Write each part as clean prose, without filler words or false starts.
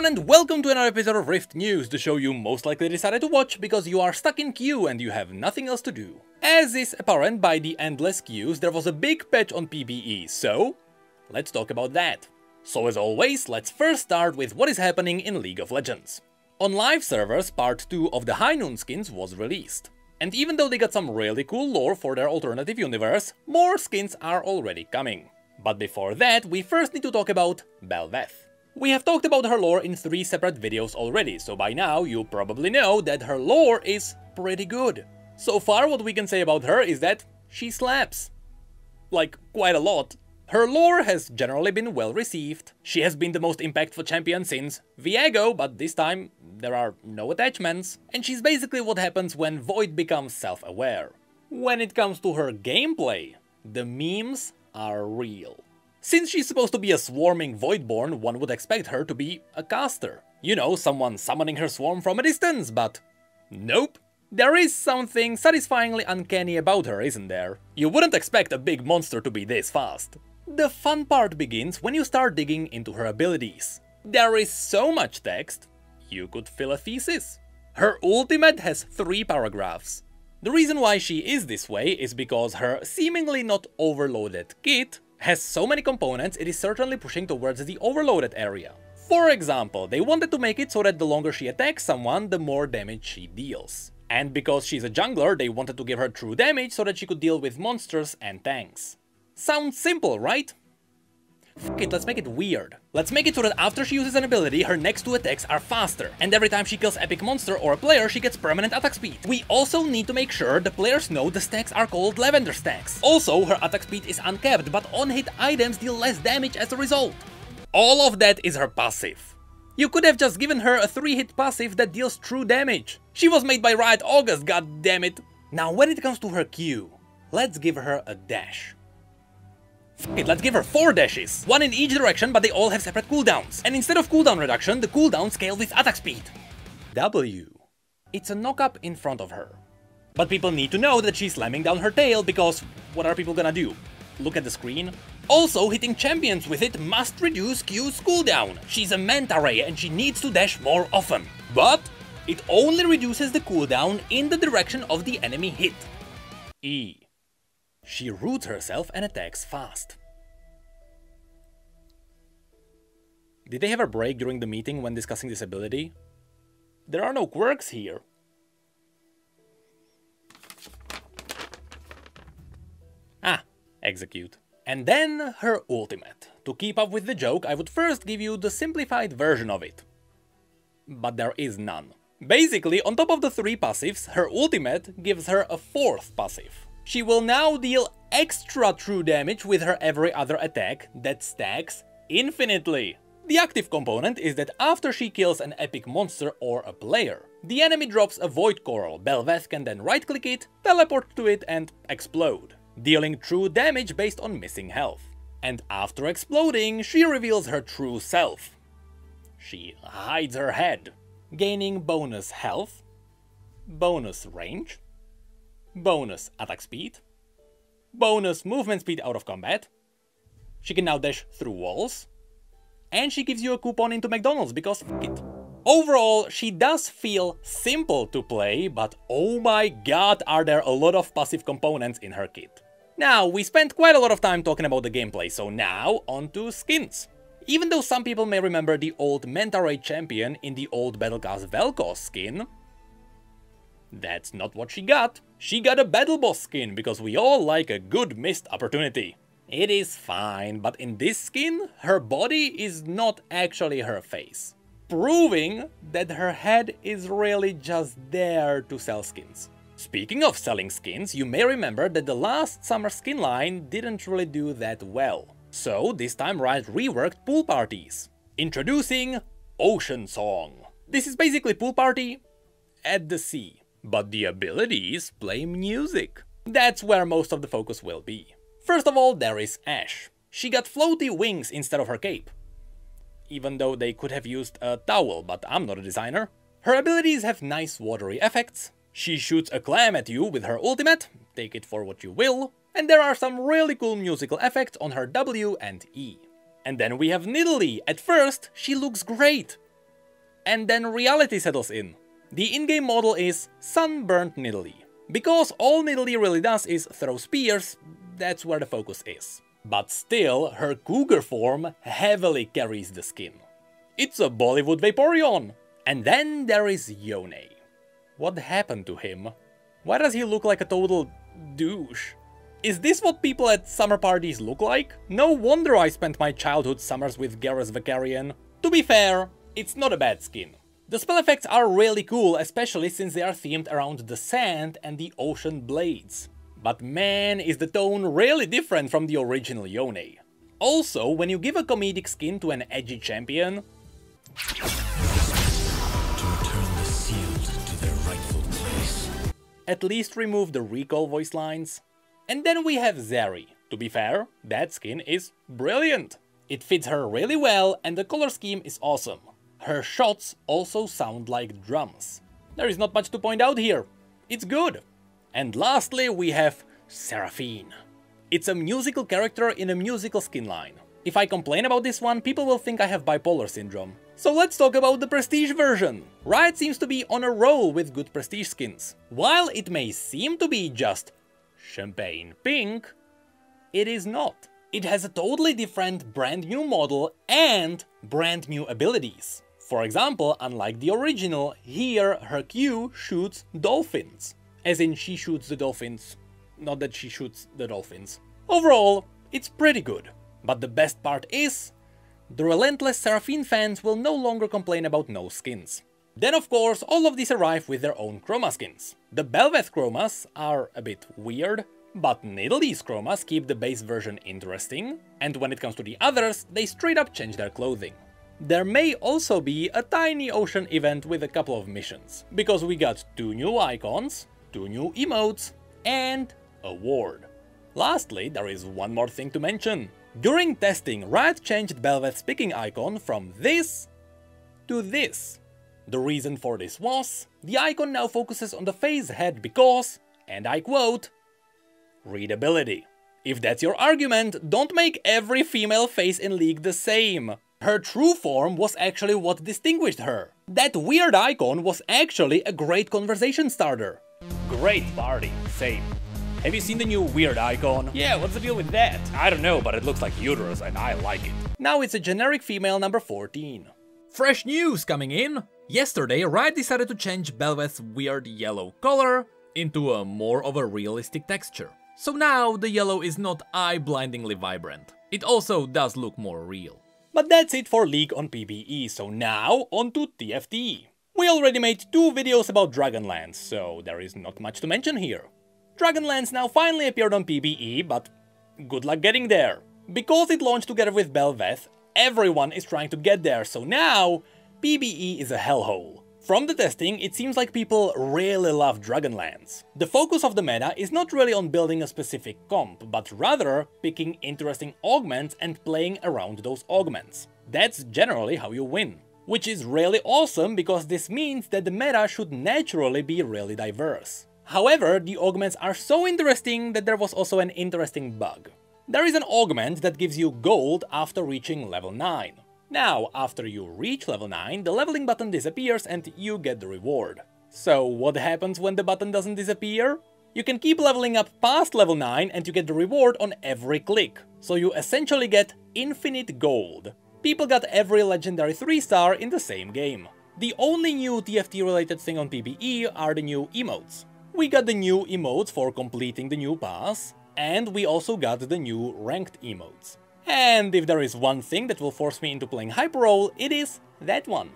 everyone and welcome to another episode of Rift News, the show you most likely decided to watch because you are stuck in queue and you have nothing else to do. As is apparent by the endless queues, there was a big patch on PvE, so let's talk about that. So as always, let's first start with what is happening in League of Legends. On live servers, part 2 of the High Noon skins was released. And even though they got some really cool lore for their alternative universe, more skins are already coming. But before that, we first need to talk about Bel'Veth. We have talked about her lore in 3 separate videos already, so by now you probably know that her lore is pretty good. So far what we can say about her is that she slaps. Like, quite a lot. Her lore has generally been well received. She has been the most impactful champion since Viego, but this time there are no attachments. And she's basically what happens when Void becomes self-aware. When it comes to her gameplay, the memes are real. Since she's supposed to be a swarming Voidborn, one would expect her to be a caster. You know, someone summoning her swarm from a distance, but nope. There is something satisfyingly uncanny about her, isn't there? You wouldn't expect a big monster to be this fast. The fun part begins when you start digging into her abilities. There is so much text, you could fill a thesis. Her ultimate has 3 paragraphs. The reason why she is this way is because her seemingly not overloaded kit has so many components it is certainly pushing towards the overloaded area. For example, they wanted to make it so that the longer she attacks someone, the more damage she deals. And because she's a jungler, they wanted to give her true damage so that she could deal with monsters and tanks. Sounds simple, right? Fuck it, let's make it weird. Let's make it so that after she uses an ability, her next 2 attacks are faster, and every time she kills epic monster or a player, she gets permanent attack speed. We also need to make sure the players know the stacks are called Lavender stacks. Also, her attack speed is uncapped, but on-hit items deal less damage as a result. All of that is her passive. You could have just given her a 3-hit passive that deals true damage. She was made by Riot August, goddammit. Now when it comes to her Q, let's give her a dash. F*** it, let's give her 4 dashes, 1 in each direction, but they all have separate cooldowns. And instead of cooldown reduction, the cooldown scale with attack speed. W. It's a knock-up in front of her. But people need to know that she's slamming down her tail, because what are people gonna do? Look at the screen? Also, hitting champions with it must reduce Q's cooldown. She's a manta ray and she needs to dash more often. But it only reduces the cooldown in the direction of the enemy hit. E. She roots herself and attacks fast. Did they have a break during the meeting when discussing this ability? There are no quirks here. Ah, execute. And then her ultimate. To keep up with the joke, I would first give you the simplified version of it. But there is none. Basically, on top of the 3 passives, her ultimate gives her a 4th passive. She will now deal extra true damage with her every other attack that stacks infinitely. The active component is that after she kills an epic monster or a player, the enemy drops a void coral. Bel'Veth can then right-click it, teleport to it and explode, dealing true damage based on missing health. And after exploding, she reveals her true self. She hides her head, gaining bonus health, bonus range, bonus attack speed, bonus movement speed out of combat. She can now dash through walls, and she gives you a coupon into McDonald's because f*** it. Overall, she does feel simple to play, but oh my god, are there a lot of passive components in her kit. Now, we spent quite a lot of time talking about the gameplay, so now on to skins. Even though some people may remember the old Manta Ray champion in the old Battlecast Vel'Koz skin, that's not what she got. She got a Battle Boss skin, because we all like a good missed opportunity. It is fine, but in this skin, her body is not actually her face, proving that her head is really just there to sell skins. Speaking of selling skins, you may remember that the last summer skin line didn't really do that well. So this time Riot reworked pool parties. Introducing Ocean Song. This is basically pool party at the sea. But the abilities play music. That's where most of the focus will be. First of all, there is Ashe. She got floaty wings instead of her cape. Even though they could have used a towel, but I'm not a designer. Her abilities have nice watery effects. She shoots a clam at you with her ultimate, take it for what you will. And there are some really cool musical effects on her W and E. And then we have Nidalee. At first, she looks great. and then reality settles in. The in-game model is Sunburnt Nidalee. Because all Nidalee really does is throw spears, that's where the focus is. But still, her cougar form heavily carries the skin. It's a Bollywood Vaporeon! And then there is Yone. What happened to him? Why does he look like a total douche? Is this what people at summer parties look like? No wonder I spent my childhood summers with Garrus Vakarian. To be fair, it's not a bad skin. The spell effects are really cool, especially since they are themed around the sand and the ocean blades. But man, is the tone really different from the original Yone. Also, when you give a comedic skin to an edgy champion, to return the sealed to their rightful place. At least remove the recall voice lines. And then we have Zeri. To be fair, that skin is brilliant. It fits her really well and the color scheme is awesome. Her shots also sound like drums. There is not much to point out here. It's good. And lastly we have Seraphine. It's a musical character in a musical skin line. If I complain about this one, people will think I have bipolar syndrome. So let's talk about the prestige version. Riot seems to be on a roll with good prestige skins. While it may seem to be just champagne pink, it is not. It has a totally different brand new model and brand new abilities. For example, unlike the original, here her Q shoots dolphins. As in she shoots the dolphins, not that she shoots the dolphins. Overall, it's pretty good. But the best part is, the relentless Seraphine fans will no longer complain about no skins. Then of course, all of these arrive with their own chroma skins. The Bel'Veth chromas are a bit weird, but Nidalee's chromas keep the base version interesting, and when it comes to the others, they straight up change their clothing. There may also be a tiny ocean event with a couple of missions, because we got 2 new icons, 2 new emotes, and a ward. Lastly, there is one more thing to mention. During testing, Riot changed Bel'Veth's picking icon from this to this. The reason for this was, the icon now focuses on the phase head because, and I quote, readability. If that's your argument, don't make every female face in League the same. Her true form was actually what distinguished her. That weird icon was actually a great conversation starter. Great party, same. Have you seen the new weird icon? Yeah, what's the deal with that? I don't know, but it looks like uterus and I like it. Now it's a generic female number 14. Fresh news coming in! Yesterday, Riot decided to change Bel'Veth's weird yellow color into a more of a realistic texture. So now the yellow is not eye-blindingly vibrant. It also does look more real. But that's it for League on PvE, so now on to TFT. We already made 2 videos about Dragonlance, so there is not much to mention here. Dragonlance now finally appeared on PvE, but good luck getting there. Because it launched together with Bel'Veth, everyone is trying to get there, so now PvE is a hellhole. From the testing, it seems like people really love Dragonlance. The focus of the meta is not really on building a specific comp, but rather picking interesting augments and playing around those augments. That's generally how you win. Which is really awesome because this means that the meta should naturally be really diverse. However, the augments are so interesting that there was also an interesting bug. There is an augment that gives you gold after reaching level 9. Now, after you reach level 9, the leveling button disappears and you get the reward. So what happens when the button doesn't disappear? You can keep leveling up past level 9 and you get the reward on every click. So you essentially get infinite gold. People got every legendary 3-star in the same game. The only new TFT related thing on PvE are the new emotes. We got the new emotes for completing the new pass, and we also got the new ranked emotes. And if there is one thing that will force me into playing Hyper Roll, it is that one.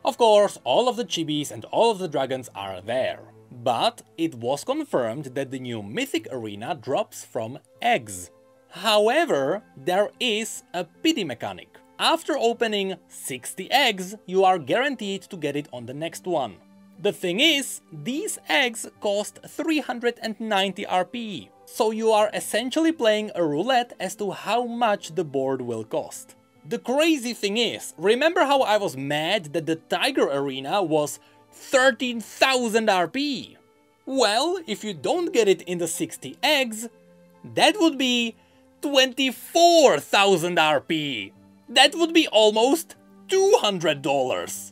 Of course, all of the chibis and all of the dragons are there. But it was confirmed that the new Mythic Arena drops from eggs. However, there is a pity mechanic. After opening 60 eggs, you are guaranteed to get it on the next one. The thing is, these eggs cost 390 RP, so you are essentially playing a roulette as to how much the board will cost. The crazy thing is, remember how I was mad that the Tiger Arena was 13,000 RP? Well, if you don't get it in the 60 eggs, that would be 24,000 RP! That would be almost $200!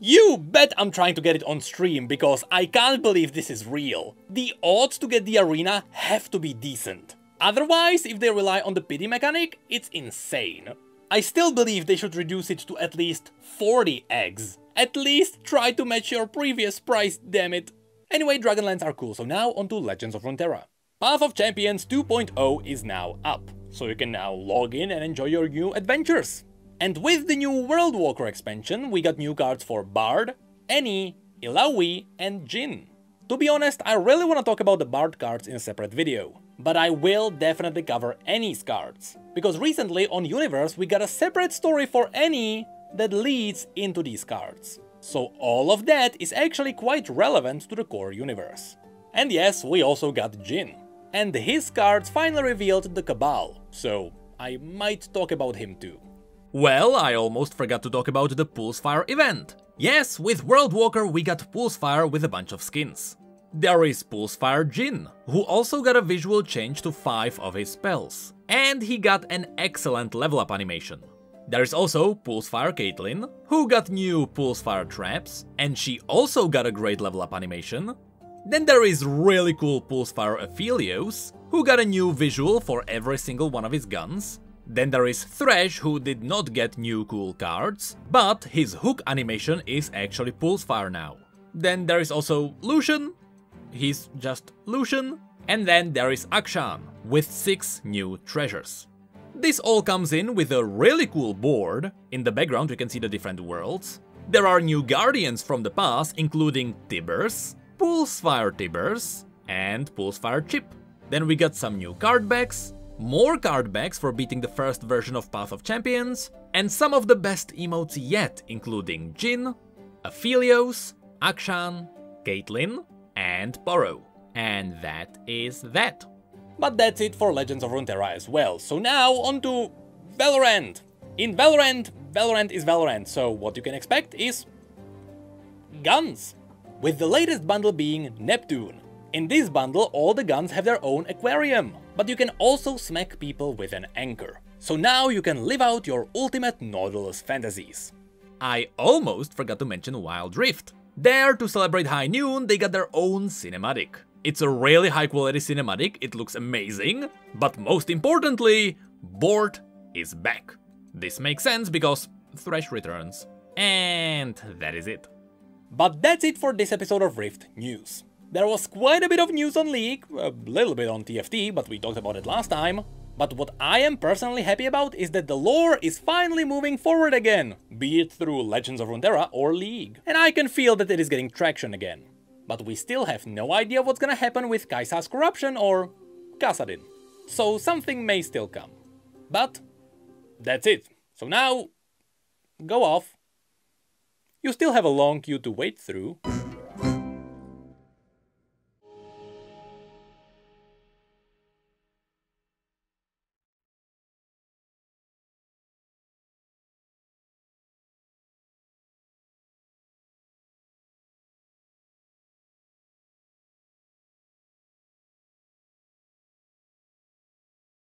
You bet I'm trying to get it on stream, because I can't believe this is real. The odds to get the arena have to be decent. Otherwise, if they rely on the pity mechanic, it's insane. I still believe they should reduce it to at least 40 eggs. At least try to match your previous price, damn it. Anyway, Dragonlance are cool, so now onto Legends of Runeterra. Path of Champions 2.0 is now up, so you can now log in and enjoy your new adventures. And with the new World Walker expansion, we got new cards for Bard, Annie, Illaoi, and Jhin. To be honest, I really want to talk about the Bard cards in a separate video, but I will definitely cover Annie's cards, because recently on Universe we got a separate story for Annie that leads into these cards. So all of that is actually quite relevant to the core universe. And yes, we also got Jhin. And his cards finally revealed the Cabal, so I might talk about him too. Well, I almost forgot to talk about the Pulsefire event. Yes, with World Walker we got Pulsefire with a bunch of skins. There is Pulsefire Jhin, who also got a visual change to 5 of his spells. And he got an excellent level up animation. There is also Pulsefire Caitlyn, who got new Pulsefire traps, and she also got a great level up animation. Then there is really cool Pulsefire Aphelios, who got a new visual for every single one of his guns. Then there is Thresh, who did not get new cool cards, but his hook animation is actually Pulsefire now. Then there is also Lucian, he's just Lucian. And then there is Akshan, with 6 new treasures. This all comes in with a really cool board. In the background you can see the different worlds. There are new guardians from the past, including Tibbers, Pulsefire Tibbers, and Pulsefire Chip. Then we got some new card backs, more card backs for beating the first version of Path of Champions, and some of the best emotes yet, including Jhin, Aphelios, Akshan, Caitlyn, and Poro. And that is that. But that's it for Legends of Runeterra as well, so now onto VALORANT! In VALORANT, VALORANT is VALORANT, so what you can expect is guns! With the latest bundle being Neptune. In this bundle all the guns have their own aquarium, but you can also smack people with an anchor. So now you can live out your ultimate Nautilus fantasies. I almost forgot to mention Wild Rift. There, to celebrate High Noon, they got their own cinematic. It's a really high quality cinematic, it looks amazing, but most importantly, Bort is back. This makes sense because Thresh returns. And that is it. But that's it for this episode of Rift News. There was quite a bit of news on League, a little bit on TFT, but we talked about it last time. But what I am personally happy about is that the lore is finally moving forward again, be it through Legends of Runeterra or League. And I can feel that it is getting traction again. But we still have no idea what's gonna happen with Kai'Sa's corruption or Kassadin. So something may still come. But that's it. So now, go off. You still have a long queue to wait through.